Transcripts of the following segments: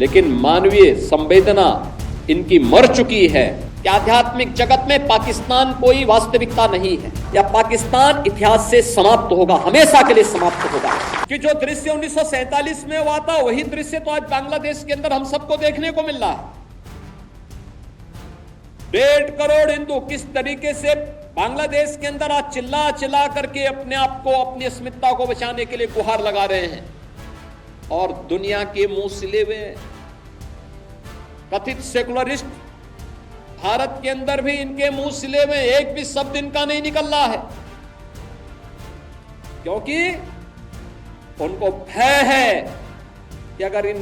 लेकिन मानवीय संवेदना इनकी मर चुकी है कि आध्यात्मिक जगत में पाकिस्तान कोई वास्तविकता नहीं है, या पाकिस्तान इतिहास से समाप्त होगा, हमेशा के लिए समाप्त होगा। कि जो दृश्य 1947 में हुआ था वही दृश्य तो आज बांग्लादेश के अंदर हम सबको देखने को मिल रहा है। 1.5 करोड़ हिंदू किस तरीके से बांग्लादेश के अंदर आज चिल्ला चिल्ला करके अपने आप को, अपनी अस्मिता को बचाने के लिए गुहार लगा रहे हैं, और दुनिया के मुंह सिले हुए कथित सेकुलरिस्ट भारत के अंदर भी इनके मुंह सिले में एक भी शब्द इनका नहीं निकल रहा है, क्योंकि उनको भय है कि अगर इन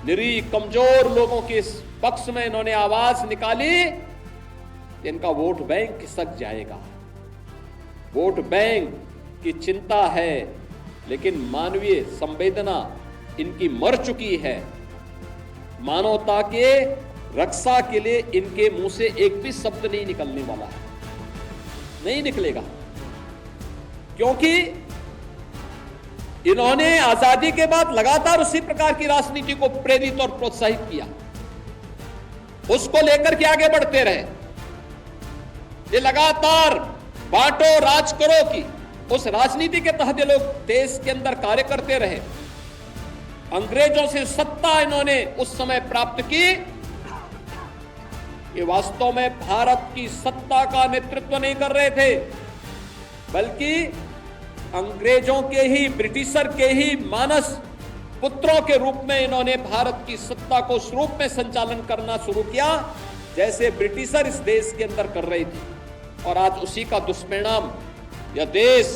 निरीह कमजोर लोगों के पक्ष में इन्होंने आवाज निकाली तो इनका वोट बैंक खिसक जाएगा। वोट बैंक की चिंता है, लेकिन मानवीय संवेदना इनकी मर चुकी है। मानवता के रक्षा के लिए इनके मुंह से एक भी शब्द नहीं निकलने वाला है, नहीं निकलेगा, क्योंकि इन्होंने आजादी के बाद लगातार उसी प्रकार की राजनीति को प्रेरित और प्रोत्साहित किया, उसको लेकर के आगे बढ़ते रहे। ये लगातार बांटो राज करो की उस राजनीति के तहत ये लोग देश के अंदर कार्य करते रहे। अंग्रेजों से सत्ता इन्होंने उस समय प्राप्त की, ये वास्तव में भारत की सत्ता का नेतृत्व नहीं कर रहे थे, बल्कि अंग्रेजों के ही, ब्रिटिशर के ही मानस पुत्रों के रूप में इन्होंने भारत की सत्ता को उस रूप में संचालन करना शुरू किया जैसे ब्रिटिशर इस देश के अंदर कर रहे थे। और आज उसी का दुष्परिणाम यह देश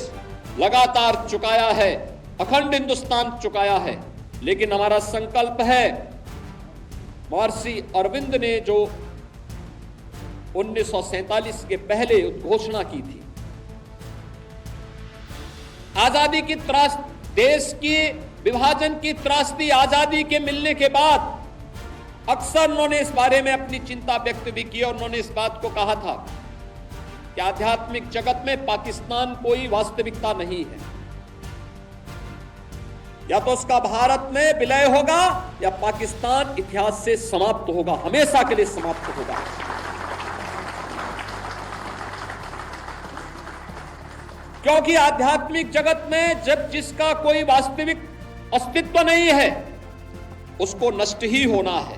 लगातार चुकाया है, अखंड हिंदुस्तान चुकाया है। लेकिन हमारा संकल्प है, महर्षि अरविंद ने जो 1947 के पहले घोषणा की थी, आजादी की त्रास, देश की विभाजन की त्रासदी आजादी के मिलने के बाद अक्सर उन्होंने इस बारे में अपनी चिंता व्यक्त भी की, और उन्होंने इस बात को कहा था कि आध्यात्मिक जगत में पाकिस्तान कोई वास्तविकता नहीं है, या तो उसका भारत में विलय होगा या पाकिस्तान इतिहास से समाप्त होगा, हमेशा के लिए समाप्त होगा। क्योंकि आध्यात्मिक जगत में जब जिसका कोई वास्तविक अस्तित्व नहीं है उसको नष्ट ही होना है।